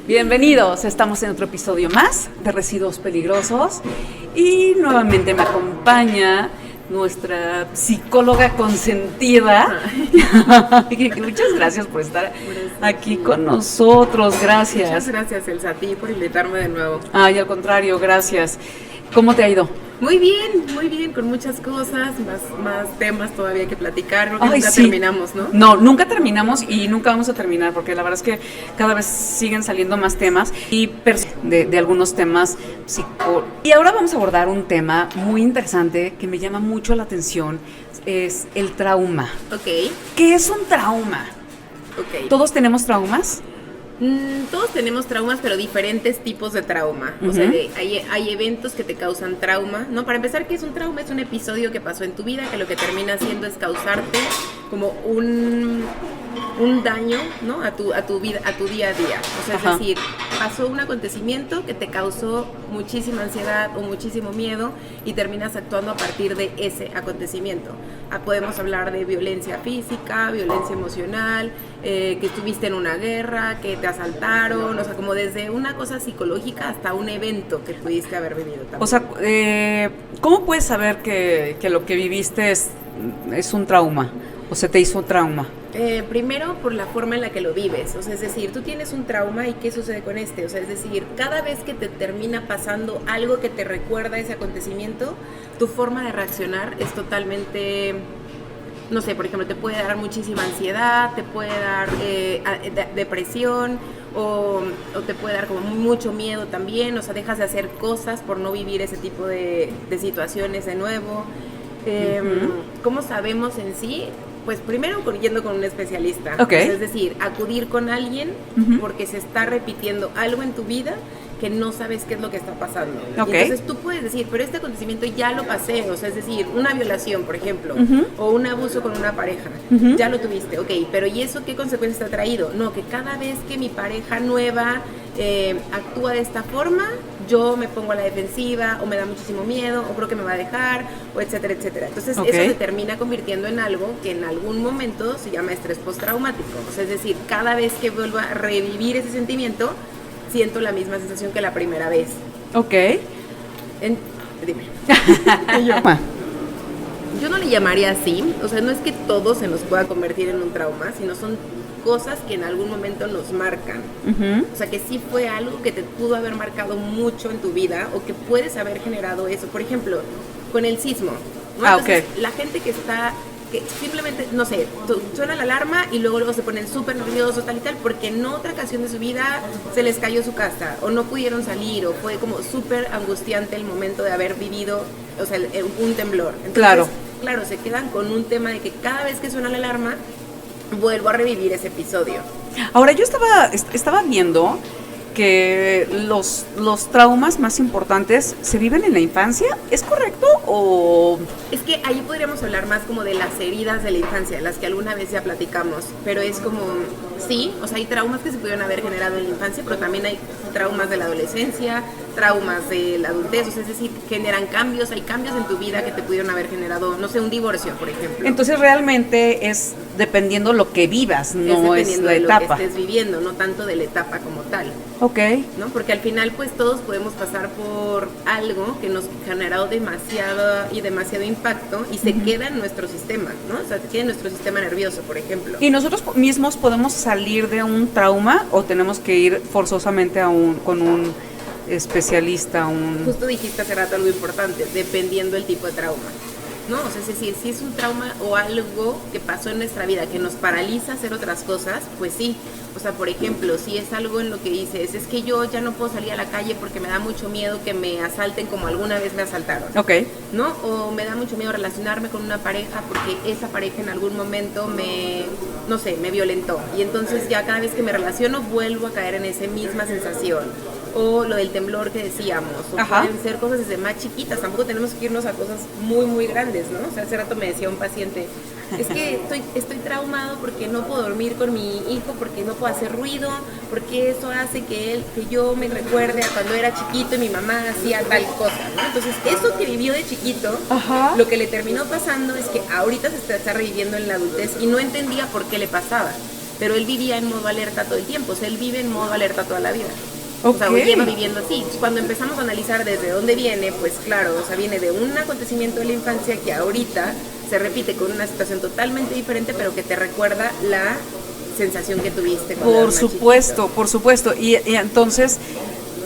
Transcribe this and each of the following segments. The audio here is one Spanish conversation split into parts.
Bienvenidos, estamos en otro episodio más de Residuos Peligrosos y nuevamente me acompaña nuestra psicóloga consentida. Muchas gracias por estar aquí con nosotros, gracias. Muchas gracias, Elsa, a ti por invitarme de nuevo. Ay, al contrario, gracias. ¿Cómo te ha ido? Muy bien, con muchas cosas, más temas todavía que platicar. Creo que nunca sí. terminamos, ¿no? No, nunca terminamos y nunca vamos a terminar porque la verdad es que cada vez siguen saliendo más temas y de algunos temas Y ahora vamos a abordar un tema muy interesante que me llama mucho la atención, es el trauma. Ok. ¿Qué es un trauma? Ok. ¿Todos tenemos traumas? Todos tenemos traumas, pero diferentes tipos de trauma. O sea, hay eventos que te causan trauma, ¿no? Para empezar, ¿qué es un trauma? Es un episodio que pasó en tu vida que lo que termina haciendo es causarte como un daño, ¿no? A tu vida, a tu día a día. O sea, es decir, pasó un acontecimiento que te causó muchísima ansiedad o muchísimo miedo y terminas actuando a partir de ese acontecimiento. Podemos hablar de violencia física, violencia emocional, que estuviste en una guerra, que te asaltaron, o sea, como desde una cosa psicológica hasta un evento que pudiste haber vivido también. O sea, ¿cómo puedes saber que lo que viviste es un trauma? ¿O se te hizo trauma? Primero por la forma en la que lo vives, o sea, es decir, tú tienes un trauma y ¿qué sucede con este? O sea, es decir, cada vez que te termina pasando algo que te recuerda ese acontecimiento, tu forma de reaccionar es totalmente, no sé, por ejemplo, te puede dar muchísima ansiedad, te puede dar depresión o te puede dar como mucho miedo también, o sea, dejas de hacer cosas por no vivir ese tipo de situaciones de nuevo. ¿Cómo sabemos en sí? Pues primero yendo con un especialista, Okay. O sea, es decir, acudir con alguien porque se está repitiendo algo en tu vida que no sabes qué es lo que está pasando. Okay. Entonces tú puedes decir, pero este acontecimiento ya lo pasé, o sea, es decir, una violación, por ejemplo, o un abuso con una pareja, ya lo tuviste, ok, pero ¿y eso qué consecuencias ha traído? No, que cada vez que mi pareja nueva actúa de esta forma, yo me pongo a la defensiva, o me da muchísimo miedo, o creo que me va a dejar, o etcétera, etcétera. Entonces eso se termina convirtiendo en algo que en algún momento se llama estrés postraumático. O sea, es decir, cada vez que vuelvo a revivir ese sentimiento, siento la misma sensación que la primera vez. Ok. Dime. Yo no le llamaría así, o sea, no es que todo se nos pueda convertir en un trauma, sino son cosas que en algún momento nos marcan. O sea, que sí fue algo que te pudo haber marcado mucho en tu vida o que puedes haber generado eso. Por ejemplo, con el sismo, ¿no? Entonces, la gente que simplemente, no sé, suena la alarma y luego se ponen súper nerviosos, tal y tal, porque en otra ocasión de su vida se les cayó su casa, o no pudieron salir, o fue como súper angustiante el momento de haber vivido, o sea, un temblor. Entonces, claro, se quedan con un tema de que cada vez que suena la alarma, vuelvo a revivir ese episodio. Ahora, yo estaba viendo que los traumas más importantes se viven en la infancia, ¿es correcto o...? Es que ahí podríamos hablar más como de las heridas de la infancia, las que alguna vez ya platicamos, pero es como, sí, o sea, hay traumas que se pudieron haber generado en la infancia, pero también hay traumas de la adolescencia, traumas de la adultez, o sea, es decir, generan cambios, hay cambios en tu vida que te pudieron haber generado, no sé, un divorcio, por ejemplo. Entonces realmente es dependiendo lo que vivas, no es la etapa. De lo que estés viviendo, no tanto de la etapa como tal. Ok. ¿No? Porque al final pues todos podemos pasar por algo que nos ha generado demasiado impacto y se queda en nuestro sistema, ¿no? O sea, se queda en nuestro sistema nervioso, por ejemplo. ¿Y nosotros mismos podemos salir de un trauma o tenemos que ir forzosamente con un especialista? Justo dijiste hace rato algo importante, dependiendo del tipo de trauma, ¿no? O sea, es decir, si es un trauma o algo que pasó en nuestra vida que nos paraliza a hacer otras cosas, pues sí. O sea, por ejemplo, si es algo en lo que dices, es que yo ya no puedo salir a la calle porque me da mucho miedo que me asalten como alguna vez me asaltaron. Ok. ¿No? O me da mucho miedo relacionarme con una pareja porque esa pareja en algún momento me violentó. Y entonces ya cada vez que me relaciono vuelvo a caer en esa misma sensación. O lo del temblor que decíamos, o pueden ser cosas desde más chiquitas, tampoco tenemos que irnos a cosas muy, muy grandes, ¿no? O sea, hace rato me decía un paciente, es que estoy traumado porque no puedo dormir con mi hijo, porque no puedo hacer ruido, porque eso hace que yo me recuerde a cuando era chiquito y mi mamá hacía tal cosa, ¿no? Entonces, eso que vivió de chiquito, lo que le terminó pasando es que ahorita se está reviviendo en la adultez y no entendía por qué le pasaba. pero él vivía en modo alerta todo el tiempo, o sea, él vive en modo alerta toda la vida. Okay. O sea, lleva viviendo así. Cuando empezamos a analizar desde dónde viene, pues claro, o sea, viene de un acontecimiento de la infancia que ahorita se repite con una situación totalmente diferente, pero que te recuerda la sensación que tuviste cuando eras más chiquito. Por supuesto. Y entonces,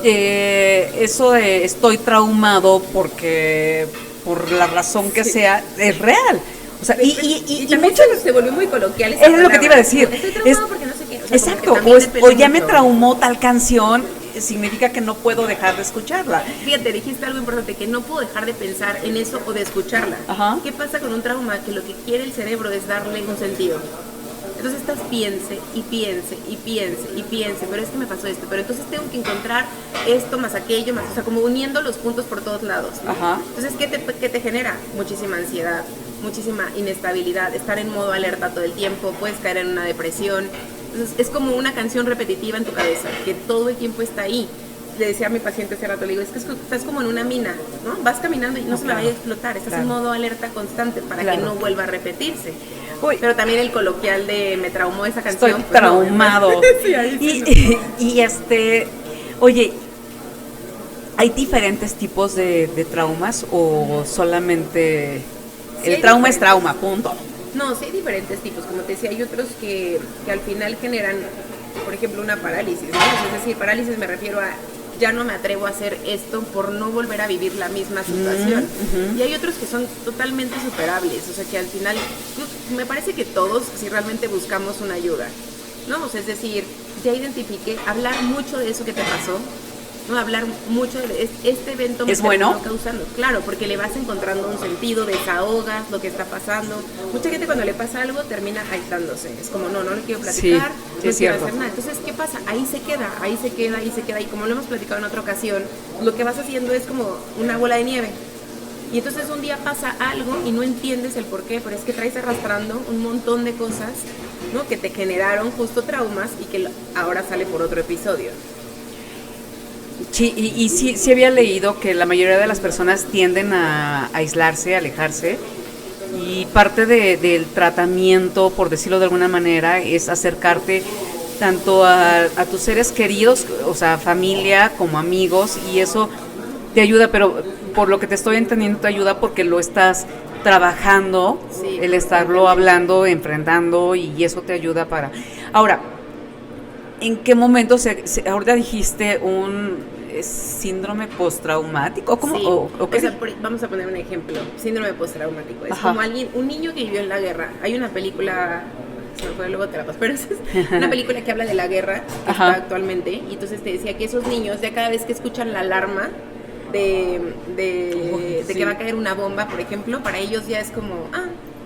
eso de estoy traumado porque por la razón que sea, es real. O sea, y también mucho se volvió muy coloquial esa es palabra. lo que te iba a decir. Estoy traumado porque no sé qué. O sea, exacto, o ya me traumó tal canción, significa que no puedo dejar de escucharla. Fíjate, dijiste algo importante, que no puedo dejar de pensar en eso o de escucharla. Ajá. ¿Qué pasa con un trauma? Que lo que quiere el cerebro es darle un sentido. Entonces estás piense, pero es que me pasó esto, pero entonces tengo que encontrar esto más aquello más, o sea, como uniendo los puntos por todos lados. Ajá. Entonces, ¿qué te genera? Muchísima ansiedad, muchísima inestabilidad, estar en modo alerta todo el tiempo, puedes caer en una depresión. Entonces, es como una canción repetitiva en tu cabeza, que todo el tiempo está ahí. Le decía a mi paciente hace rato, le digo, es que estás como en una mina, ¿no? Vas caminando y no se me vaya a explotar, estás en modo alerta constante para que no vuelva a repetirse. Uy. Pero también el coloquial de me traumó esa canción. Estoy traumado. No, sí, oye, ¿hay diferentes tipos de traumas o solamente el trauma es trauma, punto? No, sí hay diferentes tipos, como te decía, hay otros que al final generan, por ejemplo, una parálisis, ¿no? Es decir, parálisis me refiero a ya no me atrevo a hacer esto por no volver a vivir la misma situación. Y hay otros que son totalmente superables, o sea que al final me parece que todos, si realmente buscamos una ayuda, ¿no? O sea, es decir, ya identifiqué, hablar mucho de eso que te pasó, ¿no? Hablar mucho de este evento me ¿es bueno? Causando, claro, porque le vas encontrando un sentido, desahogas lo que está pasando. Mucha gente cuando le pasa algo termina aislándose, es como no le quiero platicar, sí, no quiero hacer nada. Entonces, ¿qué pasa? Ahí se queda, y como lo hemos platicado en otra ocasión, lo que vas haciendo es como una bola de nieve. Y entonces un día pasa algo y no entiendes el por qué, pero es que traes arrastrando un montón de cosas, ¿no? Que te generaron justo traumas y que ahora sale por otro episodio. Sí, y sí había leído que la mayoría de las personas tienden a aislarse, a alejarse, y parte del tratamiento, por decirlo de alguna manera, es acercarte tanto a tus seres queridos, o sea, familia como amigos, y eso te ayuda, pero por lo que te estoy entendiendo te ayuda porque lo estás trabajando, sí, el estarlo hablando, enfrentando, y eso te ayuda para... Ahora, ¿en qué momento ahorita dijiste un síndrome postraumático? ¿Cómo? Sí. O sea, vamos a poner un ejemplo. Síndrome postraumático. Es como un niño que vivió en la guerra. Hay una película, se me fue, luego te la paso, pero es una película que habla de la guerra que está actualmente. Y entonces te decía que esos niños, ya cada vez que escuchan la alarma de que va a caer una bomba, por ejemplo, para ellos ya es como,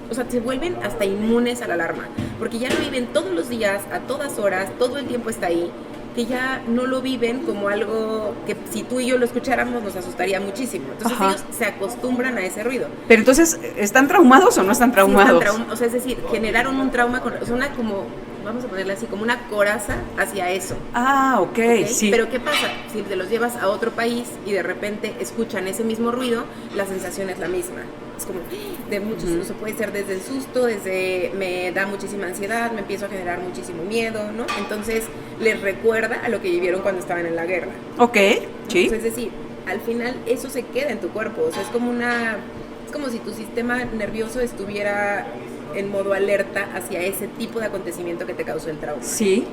o sea, se vuelven hasta inmunes a la alarma, porque ya lo viven todos los días, a todas horas, todo el tiempo está ahí, que ya no lo viven como algo que si tú y yo lo escucháramos nos asustaría muchísimo. Entonces ellos se acostumbran a ese ruido. Pero entonces, ¿están traumados o no están traumados? Sí, o sea, es decir, generaron un trauma, o sea, una como, vamos a ponerle así, como una coraza hacia eso. Okay, sí. Pero ¿qué pasa? Si te los llevas a otro país y de repente escuchan ese mismo ruido, la sensación es la misma. Es como de muchos, o sea, puede ser desde el susto, desde me da muchísima ansiedad, me empiezo a generar muchísimo miedo, ¿no? Entonces les recuerda a lo que vivieron cuando estaban en la guerra. Sí. Entonces, es decir, al final eso se queda en tu cuerpo, o sea, es como si tu sistema nervioso estuviera en modo alerta hacia ese tipo de acontecimiento que te causó el trauma. Sí.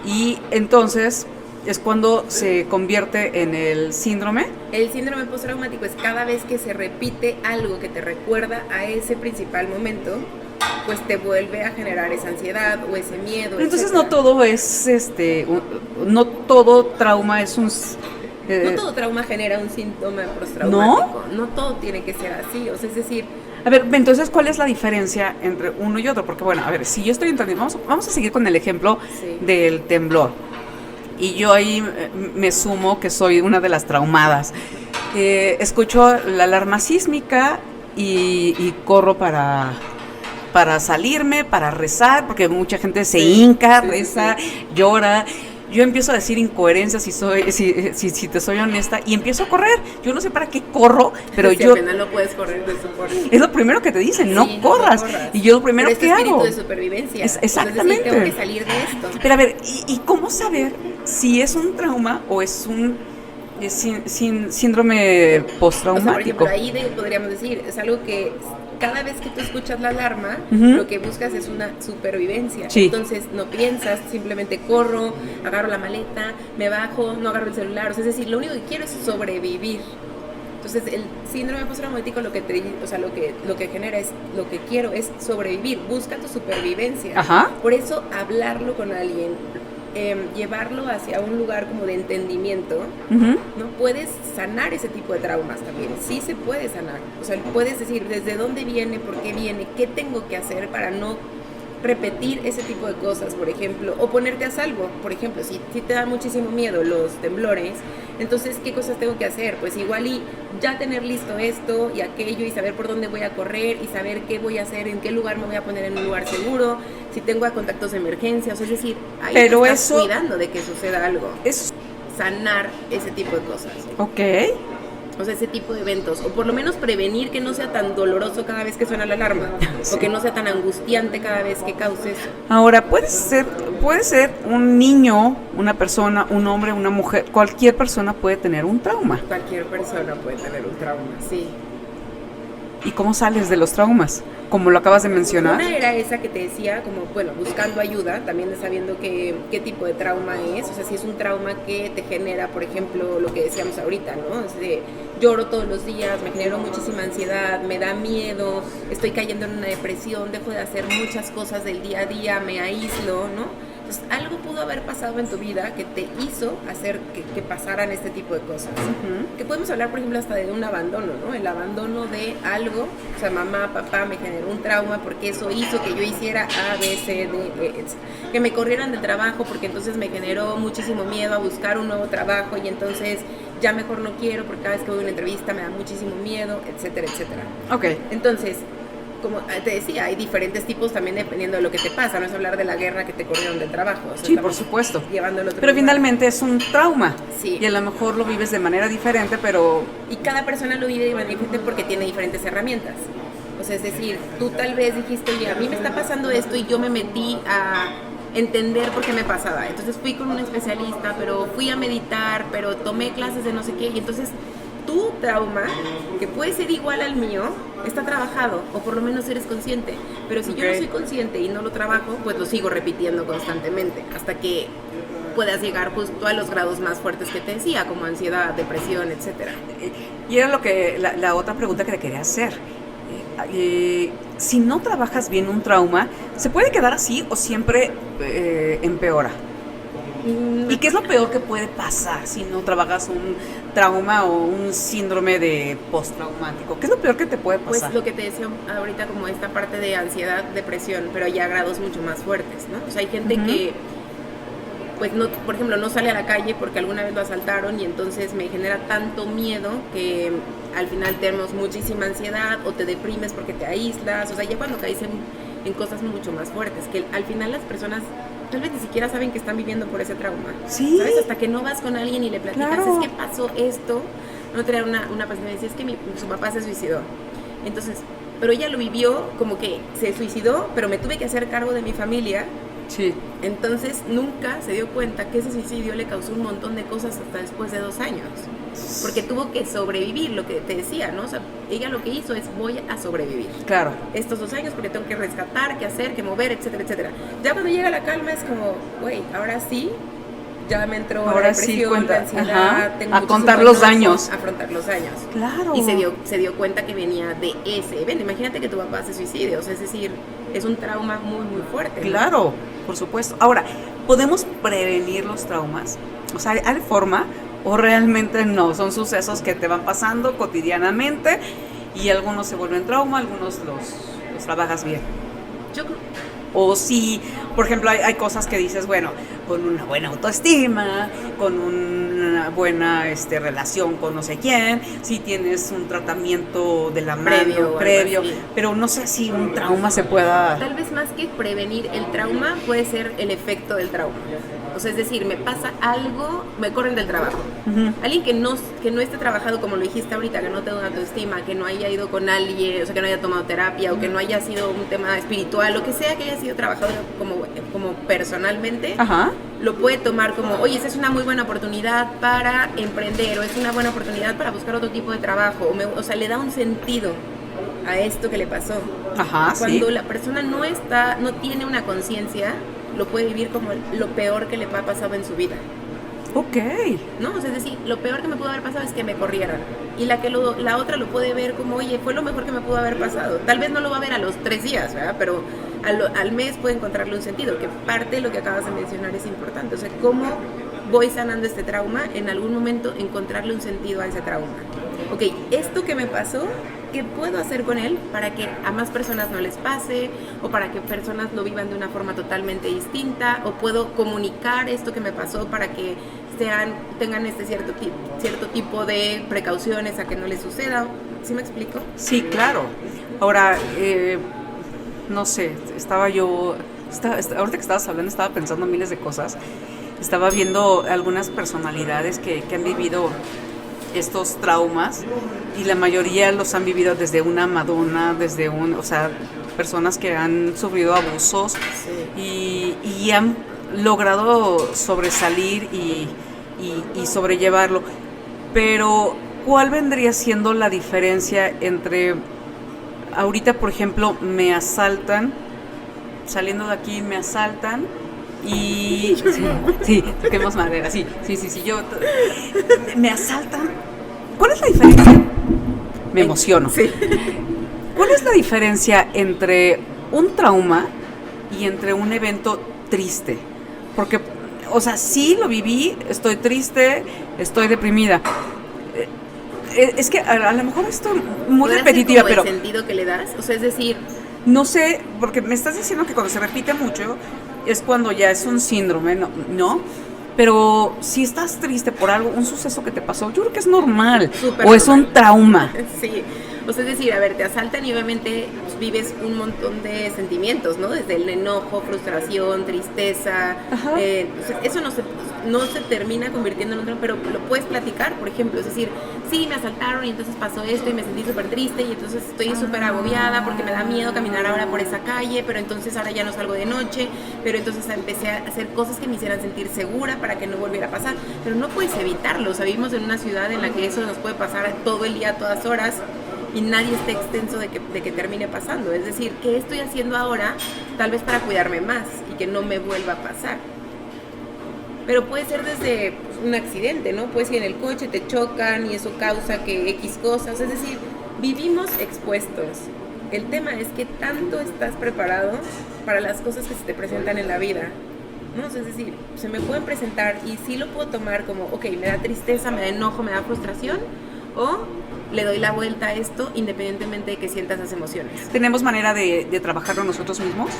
Y entonces es cuando se convierte en el síndrome. El síndrome postraumático es cada vez que se repite algo que te recuerda a ese principal momento, pues te vuelve a generar esa ansiedad o ese miedo. Pero entonces no todo es no todo trauma es un no todo trauma genera un síntoma postraumático. No todo tiene que ser así, o sea, es decir, a ver, entonces, ¿cuál es la diferencia entre uno y otro? Porque, bueno, a ver, si yo estoy entendiendo, vamos a seguir con el ejemplo del temblor. Y yo ahí me sumo que soy una de las traumadas. Escucho la alarma sísmica y corro para salirme, para rezar, porque mucha gente se hinca, reza, llora. yo empiezo a decir incoherencias si te soy honesta, y empiezo a correr. Yo no sé para qué corro, pero si yo... apenas no puedes correr de soporte. Es lo primero que te dicen, no corras. Y yo lo primero que hago... Es espíritu de supervivencia. Exactamente. Entonces, tengo que salir de esto. Pero a ver, ¿y cómo saber si es un trauma o es un síndrome postraumático? Por ejemplo, ahí podríamos decir, es algo que cada vez que tú escuchas la alarma, lo que buscas es una supervivencia. Sí. Entonces no piensas, simplemente corro, agarro la maleta, me bajo, no agarro el celular. O sea, es decir, lo único que quiero es sobrevivir. Entonces el síndrome postraumático lo que genera es, lo que quiero es sobrevivir, busca tu supervivencia. Ajá. Por eso hablarlo con alguien, llevarlo hacia un lugar como de entendimiento, ¿no? Puedes sanar ese tipo de traumas también, sí se puede sanar. O sea, puedes decir desde dónde viene, por qué viene, qué tengo que hacer para no repetir ese tipo de cosas, por ejemplo, o ponerte a salvo. Por ejemplo, si te da muchísimo miedo los temblores, entonces, ¿qué cosas tengo que hacer? Pues igual y ya tener listo esto y aquello, y saber por dónde voy a correr, y saber qué voy a hacer, en qué lugar me voy a poner en un lugar seguro, si tengo contactos de emergencia. O sea, es decir, ahí pero te estás eso, cuidando de que suceda algo. Es sanar ese tipo de cosas. Ok. O sea, ese tipo de eventos, o por lo menos prevenir que no sea tan doloroso cada vez que suena la alarma, sí, o que no sea tan angustiante cada vez que cause eso. Ahora, puede ser un niño, una persona, un hombre, una mujer, cualquier persona puede tener un trauma. Cualquier persona puede tener un trauma, sí. ¿Y cómo sales de los traumas? Como lo acabas de mencionar. Una era esa que te decía, como, bueno, buscando ayuda, también sabiendo qué tipo de trauma es. O sea, si es un trauma que te genera, por ejemplo, lo que decíamos ahorita, ¿no? Es de, lloro todos los días, me genero muchísima ansiedad, me da miedo, estoy cayendo en una depresión, dejo de hacer muchas cosas del día a día, me aíslo, ¿no? Entonces, algo pudo haber pasado en tu vida que te hizo hacer que pasaran este tipo de cosas. Que podemos hablar, por ejemplo, hasta de un abandono, ¿no? El abandono de algo, o sea, mamá, papá me generó un trauma porque eso hizo que yo hiciera A, B, C, D, E, etc. Que me corrieran del trabajo porque entonces me generó muchísimo miedo a buscar un nuevo trabajo, y entonces ya mejor no quiero porque cada vez que voy a una entrevista me da muchísimo miedo, etcétera, etcétera. Ok. Entonces, como te decía, hay diferentes tipos también dependiendo de lo que te pasa. No es hablar de la guerra que te corrieron del trabajo. O sea, sí, por supuesto. Llevándolo pero finalmente es un trauma. Sí. Y a lo mejor lo vives de manera diferente, pero... Y cada persona lo vive de manera diferente porque tiene diferentes herramientas. O sea, es decir, tú tal vez dijiste, oye, a mí me está pasando esto, y yo me metí a entender por qué me pasaba. Entonces fui con un especialista, pero fui a meditar, pero tomé clases de no sé qué, y entonces tu trauma, que puede ser igual al mío, está trabajado, o por lo menos eres consciente. Pero si yo no soy consciente y no lo trabajo, pues lo sigo repitiendo constantemente hasta que puedas llegar justo a los grados más fuertes que te decía, como ansiedad, depresión, etcétera. Y era lo que la otra pregunta que te quería hacer. Si no trabajas bien un trauma, ¿se puede quedar así o siempre empeora? ¿Y qué es lo peor que puede pasar si no trabajas un trauma o un síndrome de postraumático? ¿Qué es lo peor que te puede pasar? Pues lo que te decía ahorita, como esta parte de ansiedad, depresión, pero ya a grados mucho más fuertes, ¿no? O sea, hay gente que, pues, no, por ejemplo, no sale a la calle porque alguna vez lo asaltaron, y entonces me genera tanto miedo que al final tenemos muchísima ansiedad, o te deprimes porque te aíslas. O sea, ya cuando caes en cosas mucho más fuertes, que al final las personas tal vez ni siquiera saben que están viviendo por ese trauma. Sí. ¿Sabes? Hasta que no vas con alguien y le platicas, claro. Es que pasó esto. No traer una paciente me decía, es que su papá se suicidó. Entonces, pero ella lo vivió como que se suicidó, pero me tuve que hacer cargo de mi familia. Sí. Entonces nunca se dio cuenta que ese suicidio le causó un montón de cosas hasta después de 2 años. Porque tuvo que sobrevivir, lo que te decía, ¿no? O sea, ella lo que hizo es, voy a sobrevivir. Claro. Estos 2 años porque tengo que rescatar, que hacer, que mover, etcétera, etcétera. Ya cuando llega la calma es como, güey, ahora sí, ya me entró la depresión, la ansiedad, tengo a contar los daños. Afrontar los daños. Claro. Y se dio cuenta que venía de ese evento. Imagínate que tu papá se suicide, o sea, es decir, es un trauma muy, muy fuerte, ¿no? Claro, por supuesto. Ahora, ¿podemos prevenir los traumas? O sea, ¿hay forma? ¿O realmente no? Son sucesos que te van pasando cotidianamente y algunos se vuelven trauma, algunos los trabajas bien. Yo creo... O si, por ejemplo, hay cosas que dices, bueno, con una buena autoestima, con una buena relación con no sé quién, si tienes un tratamiento de la mano previo, pero no sé si un trauma se pueda... Tal vez más que prevenir el trauma, puede ser el efecto del trauma. O sea, es decir, me pasa algo, me corren del trabajo. Alguien que no esté trabajado, como lo dijiste ahorita, que no tenga una autoestima, que no haya ido con alguien, o sea, que no haya tomado terapia, o que no haya sido un tema espiritual, lo que sea que haya sido trabajado como personalmente, lo puede tomar como, oye, esa es una muy buena oportunidad para emprender, o es una buena oportunidad para buscar otro tipo de trabajo, o sea, le da un sentido a esto que le pasó. Cuando la persona no tiene una conciencia, lo puede vivir como lo peor que le ha pasado en su vida. Ok. ¿No? O sea, es decir, lo peor que me pudo haber pasado es que me corrieran. Y la otra lo puede ver como, oye, fue lo mejor que me pudo haber pasado. Tal vez no lo va a ver a los 3 días, ¿verdad? Pero al mes puede encontrarle un sentido, que parte de lo que acabas de mencionar es importante. O sea, ¿cómo voy sanando este trauma? En algún momento encontrarle un sentido a ese trauma. Ok, esto que me pasó, ¿qué puedo hacer con él para que a más personas no les pase, o para que personas lo vivan de una forma totalmente distinta, o puedo comunicar esto que me pasó para que tengan cierto tipo de precauciones a que no les suceda? ¿Sí me explico? Sí, claro. Ahora, no sé, ahorita que estabas hablando, estaba pensando miles de cosas. Estaba viendo algunas personalidades que han vivido estos traumas, y la mayoría los han vivido desde una Madonna, o sea, personas que han sufrido abusos, y han logrado sobresalir y sobrellevarlo. Pero ¿cuál vendría siendo la diferencia entre ahorita, por ejemplo, me asaltan, saliendo de aquí me asaltan y sí, toquemos madera, sí, me asaltan? ¿Cuál es la diferencia? Me emociono. Sí. ¿Cuál es la diferencia entre un trauma y entre un evento triste? Porque, o sea, sí lo viví, estoy triste, estoy deprimida. Es que a lo mejor estoy muy repetitiva, pero ¿el sentido que le das? O sea, es decir, no sé, porque me estás diciendo que cuando se repite mucho es cuando ya es un síndrome, ¿no? Pero si estás triste por algo, un suceso que te pasó, yo creo que es normal. O es un trauma. Sí. O sea, es decir, a ver, te asaltan y obviamente pues, vives un montón de sentimientos, ¿no? Desde el enojo, frustración, tristeza. O sea, eso no se termina convirtiendo en un trauma, pero lo puedes platicar, por ejemplo. Es decir, sí, me asaltaron y entonces pasó esto y me sentí súper triste y entonces estoy súper agobiada porque me da miedo caminar ahora por esa calle, pero entonces ahora ya no salgo de noche, pero entonces empecé a hacer cosas que me hicieran sentir segura para que no volviera a pasar. Pero no puedes evitarlo. O sea, vivimos en una ciudad en la que eso nos puede pasar todo el día, a todas horas, y nadie está extenso de que termine pasando. Es decir, ¿qué estoy haciendo ahora? Tal vez para cuidarme más y que no me vuelva a pasar. Pero puede ser desde un accidente, ¿no? Puede ser en el coche, te chocan y eso causa que X cosas. Es decir, vivimos expuestos. El tema es que tanto estás preparado para las cosas que se te presentan en la vida, ¿no? O sea, es decir, se me pueden presentar y sí lo puedo tomar como, ok, me da tristeza, me da enojo, me da frustración, o le doy la vuelta a esto independientemente de que sientas las emociones. ¿Tenemos manera de trabajarlo nosotros mismos?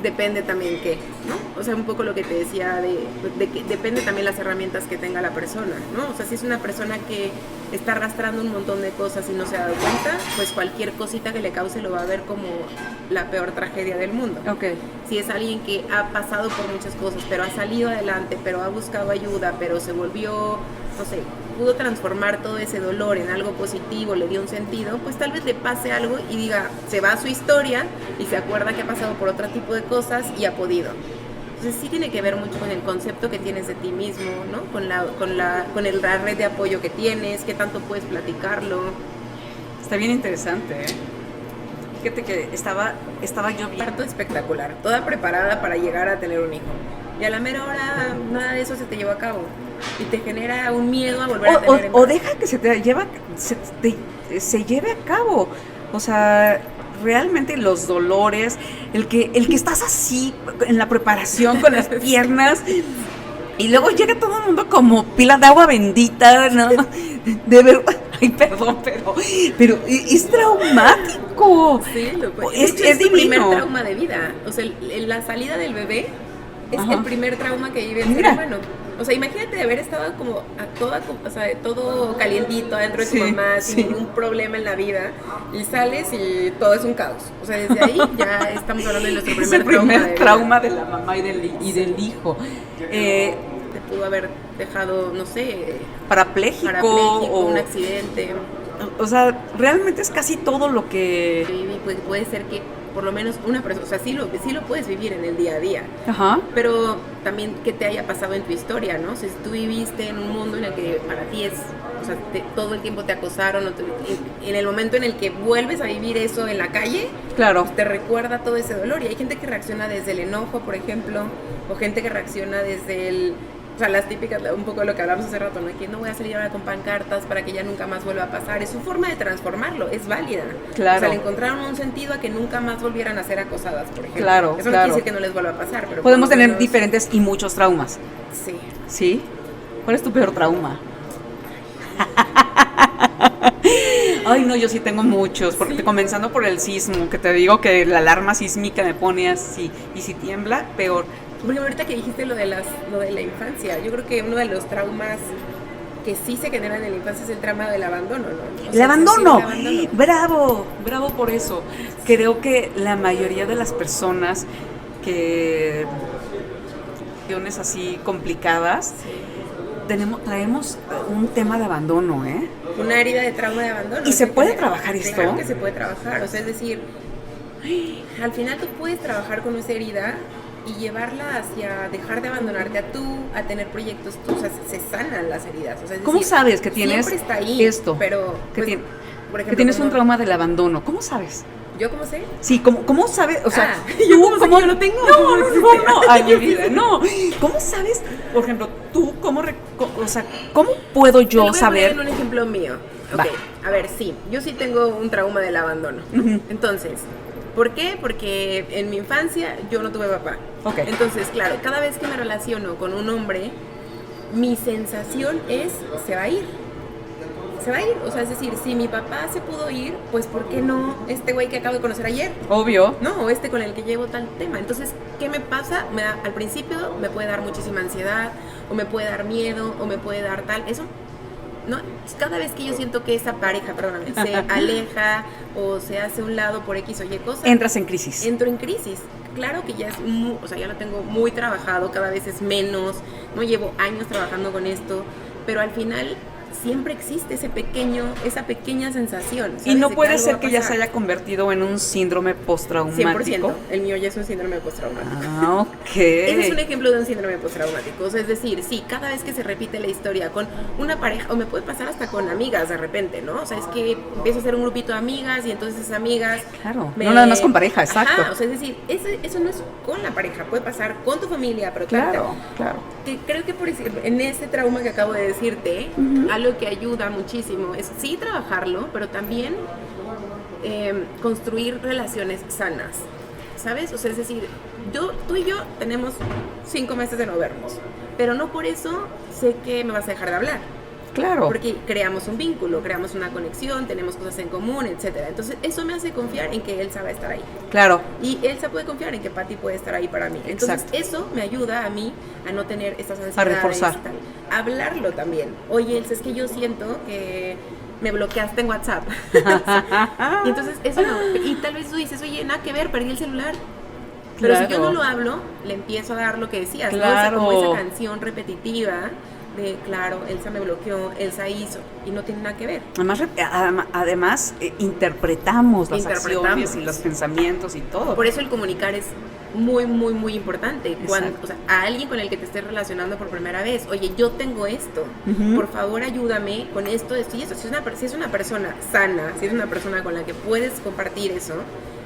Depende también qué, ¿no? O sea, un poco lo que te decía de que depende también las herramientas que tenga la persona, ¿no? O sea, si es una persona que está arrastrando un montón de cosas y no se ha dado cuenta, pues cualquier cosita que le cause lo va a ver como la peor tragedia del mundo. Okay. Si es alguien que ha pasado por muchas cosas, pero ha salido adelante, pero ha buscado ayuda, pero se volvió, no sé, pudo transformar todo ese dolor en algo positivo, le dio un sentido, pues tal vez le pase algo y diga, se va a su historia y se acuerda que ha pasado por otro tipo de cosas y ha podido. Entonces sí tiene que ver mucho con el concepto que tienes de ti mismo, ¿no? Con la red de apoyo que tienes, qué tanto puedes platicarlo. Está bien interesante, ¿eh? Fíjate que estaba yo bien. Parto espectacular, toda preparada para llegar a tener un hijo. Y a la mera hora nada de eso se te llevó a cabo. Y te genera un miedo a volver a tener o deja que se lleve a cabo. O sea, realmente los dolores, el que estás así en la preparación con las piernas y luego llega todo el mundo como pila de agua bendita, ¿no? De ver, ay, perdón, pero es traumático. Sí, es tu primer divino. trauma de vida. O sea, la salida del bebé es el primer trauma que vive el ser humano. O sea, imagínate haber estado como o sea, todo calientito adentro de tu mamá, sin ningún problema en la vida, y sales y todo es un caos. O sea, desde ahí ya estamos hablando de nuestro primer trauma de la mamá y del hijo. Te pudo haber dejado, no sé, parapléjico o un accidente. O sea, realmente es casi todo lo que... Pues puede ser que por lo menos una persona, o sea, sí lo puedes vivir en el día a día. Ajá. Pero también que te haya pasado en tu historia, ¿no? Si tú viviste en un mundo en el que para ti es, o sea, todo el tiempo te acosaron, en el momento en el que vuelves a vivir eso en la calle, claro, pues te recuerda todo ese dolor. Y hay gente que reacciona desde el enojo, por ejemplo, o gente que reacciona desde o sea, las típicas, un poco de lo que hablamos hace rato, ¿no? Que no voy a salir ahora con pancartas para que ya nunca más vuelva a pasar. Es su forma de transformarlo, es válida. Claro. O sea, le encontraron un sentido a que nunca más volvieran a ser acosadas, por ejemplo. Claro, eso no quiere decir que no les vuelva a pasar, pero... Podemos tener diferentes y muchos traumas. Sí. ¿Sí? ¿Cuál es tu peor trauma? Ay, no, yo sí tengo muchos, porque comenzando por el sismo, que te digo que la alarma sísmica me pone así, y si tiembla, peor. Porque ahorita que dijiste lo de la infancia, yo creo que uno de los traumas que sí se generan en la infancia es el trauma del abandono, ¿no? El abandono. Bravo por eso. Creo que la mayoría de las personas que situaciones así complicadas, traemos un tema de abandono, ¿eh? Una herida de trauma de abandono. ¿Y se puede trabajar esto? Claro que se puede trabajar, o sea, es decir, al final tú puedes trabajar con esa herida y llevarla hacia dejar de abandonarte a tener proyectos, o sea, se sanan las heridas. O sea, es ¿cómo decir, sabes que tienes siempre está ahí, esto? Pero, que, pues, por ejemplo, que tienes un trauma del abandono. ¿Cómo sabes? ¿Yo cómo sé? Sí, ¿cómo sabes? O sea, ¿yo cómo lo tengo? No, ay, mi vida, no. ¿Cómo sabes, por ejemplo, tú, cómo puedo yo saber? Voy a poner un ejemplo mío. Okay. A ver, sí, yo sí tengo un trauma del abandono. Uh-huh. Entonces, ¿por qué? Porque en mi infancia yo no tuve papá. Okay. Entonces, claro, cada vez que me relaciono con un hombre, mi sensación es, se va a ir. Se va a ir, o sea, es decir, si mi papá se pudo ir, pues ¿por qué no este güey que acabo de conocer ayer? Obvio. No, o este con el que llevo tal tema. Entonces, ¿qué me pasa? Al principio me puede dar muchísima ansiedad, o me puede dar miedo, o me puede dar tal, eso, ¿no? Cada vez que yo siento que esa pareja, perdóname, se aleja o se hace a un lado por X o Y cosas, entras en crisis. Entro en crisis. Claro que ya o sea, ya lo tengo muy trabajado, cada vez es menos, no llevo años trabajando con esto, pero al final siempre existe esa pequeña sensación. ¿Sabes? Y no puede ser que ya se haya convertido en un síndrome postraumático. 100%, el mío ya es un síndrome postraumático. Ah, ok. Ese es un ejemplo de un síndrome postraumático. O sea, es decir, sí, cada vez que se repite la historia con una pareja, o me puede pasar hasta con amigas de repente, ¿no? O sea, es que empiezo a hacer un grupito de amigas y entonces esas amigas... Claro, no nada más con pareja, exacto. Ajá, o sea, es decir, eso no es con la pareja, puede pasar con tu familia, pero claro. Que creo que en ese trauma que acabo de decirte, uh-huh, algo que ayuda muchísimo es sí trabajarlo, pero también construir relaciones sanas, ¿sabes? O sea, es decir, tú y yo tenemos 5 meses de no vernos, pero no por eso sé que me vas a dejar de hablar. Claro. Porque creamos un vínculo, creamos una conexión, tenemos cosas en común, etcétera. Entonces, eso me hace confiar en que Elsa va a estar ahí. Claro. Y Elsa puede confiar en que Pati puede estar ahí para mí. Entonces, eso me ayuda a mí a no tener estas ansiedades. A reforzar. Tal. Hablarlo también. Oye, Elsa, es que yo siento que me bloqueaste en WhatsApp. Y entonces, eso no. Y tal vez tú dices, oye, nada que ver, perdí el celular. Pero si yo no lo hablo, le empiezo a dar lo que decías, claro, ¿no? Como esa canción repetitiva de, claro, Elsa me bloqueó, Elsa hizo, y no tiene nada que ver. Además interpretamos las acciones y los pensamientos y todo. Por eso el comunicar es muy, muy, muy importante. Cuando, o sea, a alguien con el que te estés relacionando por primera vez, oye, yo tengo esto, uh-huh, por favor ayúdame con esto y eso. Si es una persona sana, si es una persona con la que puedes compartir eso,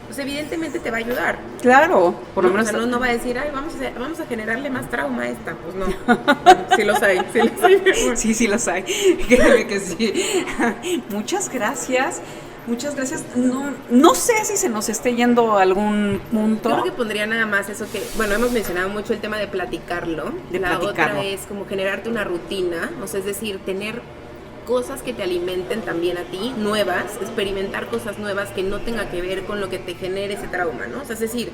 pues evidentemente te va a ayudar. Claro, por lo menos. O sea, no va a decir, ay, vamos a generarle más trauma a esta. Pues no. Sí los hay. Sí los hay. Créeme que sí. Muchas gracias. No sé si se nos esté yendo a algún punto. Yo creo que pondría nada más eso que, bueno, hemos mencionado mucho el tema de platicarlo. Otra es como generarte una rutina, o sea, es decir, tener cosas que te alimenten también a ti, nuevas, experimentar cosas nuevas que no tenga que ver con lo que te genere ese trauma, ¿no? O sea, es decir,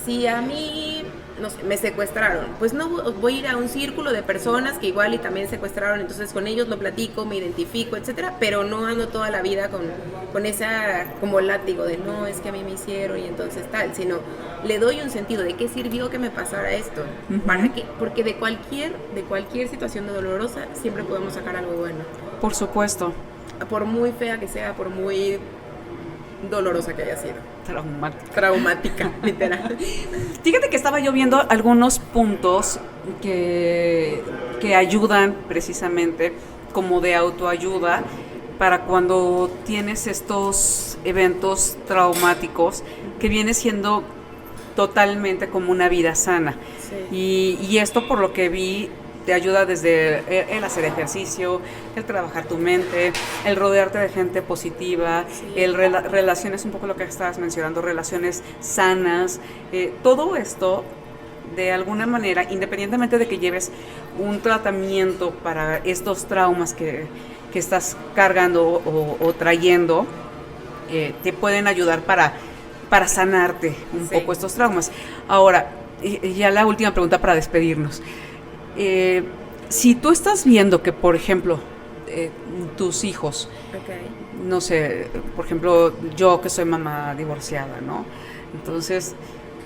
si a mí, no sé, me secuestraron, pues no voy a ir a un círculo de personas que igual y también secuestraron, entonces con ellos lo platico, me identifico, etcétera, pero no ando toda la vida con esa como látigo de no, es que a mí me hicieron y entonces tal, sino le doy un sentido de qué sirvió que me pasara esto, para que, porque de cualquier situación dolorosa siempre podemos sacar algo bueno. Por supuesto. Por muy fea que sea, por muy dolorosa que haya sido. Traumática, literal. Fíjate que estaba yo viendo algunos puntos que ayudan precisamente como de autoayuda para cuando tienes estos eventos traumáticos, que viene siendo totalmente como una vida sana. Sí. Y esto, por lo que vi, te ayuda desde el hacer ejercicio, el trabajar tu mente, el rodearte de gente positiva, sí. El relaciones, un poco lo que estabas mencionando, relaciones sanas, todo esto de alguna manera, independientemente de que lleves un tratamiento para estos traumas que estás cargando o trayendo, te pueden ayudar para sanarte un sí. poco estos traumas. Ahora, ya la última pregunta para despedirnos. Si tú estás viendo que, por ejemplo, tus hijos, okay. no sé, por ejemplo, yo que soy mamá divorciada, ¿no? Entonces,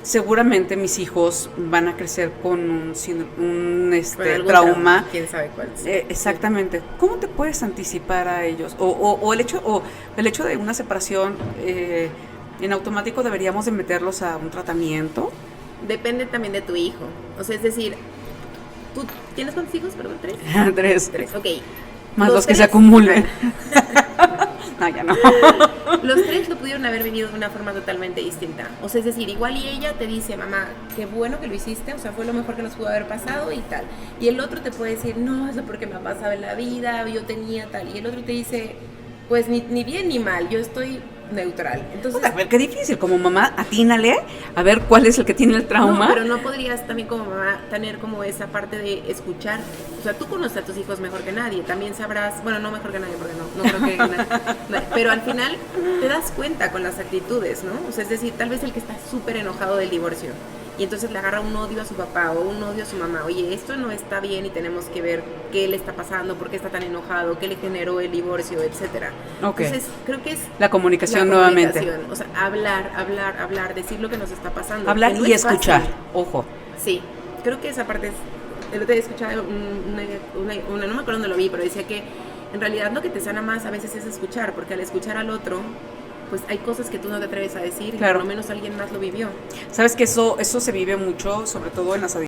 seguramente mis hijos van a crecer con un trauma. ¿Quién sabe cuál? Exactamente. ¿Cómo te puedes anticipar a ellos? O el hecho de una separación, en automático deberíamos de meterlos a un tratamiento. Depende también de tu hijo. O sea, es decir, ¿tú tienes cuántos hijos? Perdón, ¿3? Tres, ok. Más los que se acumulen. No, ya no. Los 3 lo pudieron haber vivido de una forma totalmente distinta. O sea, es decir, igual y ella te dice, mamá, qué bueno que lo hiciste, o sea, fue lo mejor que nos pudo haber pasado y tal. Y el otro te puede decir, no, eso porque me ha pasado en la vida, yo tenía tal. Y el otro te dice, pues ni bien ni mal, yo estoy neutral. Entonces, a ver, qué difícil, como mamá, atínale a ver cuál es el que tiene el trauma. No, pero no podrías también como mamá tener como esa parte de escuchar. O sea, tú conoces a tus hijos mejor que nadie, también sabrás, bueno, no mejor que nadie, porque no creo que nadie, pero al final te das cuenta con las actitudes, ¿no? O sea, es decir, tal vez el que está súper enojado del divorcio y entonces le agarra un odio a su papá o un odio a su mamá, oye, esto no está bien y tenemos que ver qué le está pasando, por qué está tan enojado, qué le generó el divorcio, etcétera. Okay. Entonces, creo que es la comunicación nuevamente. O sea, hablar, decir lo que nos está pasando. Hablar no y escuchar, ojo. Sí, creo que esa parte es, el otro día escuchaba una, no me acuerdo dónde lo vi, pero decía que en realidad lo que te sana más a veces es escuchar, porque al escuchar al otro, pues hay cosas que tú no te atreves a decir, claro. Y por lo menos alguien más lo vivió. Sabes que eso se vive mucho, sobre todo en las adicciones.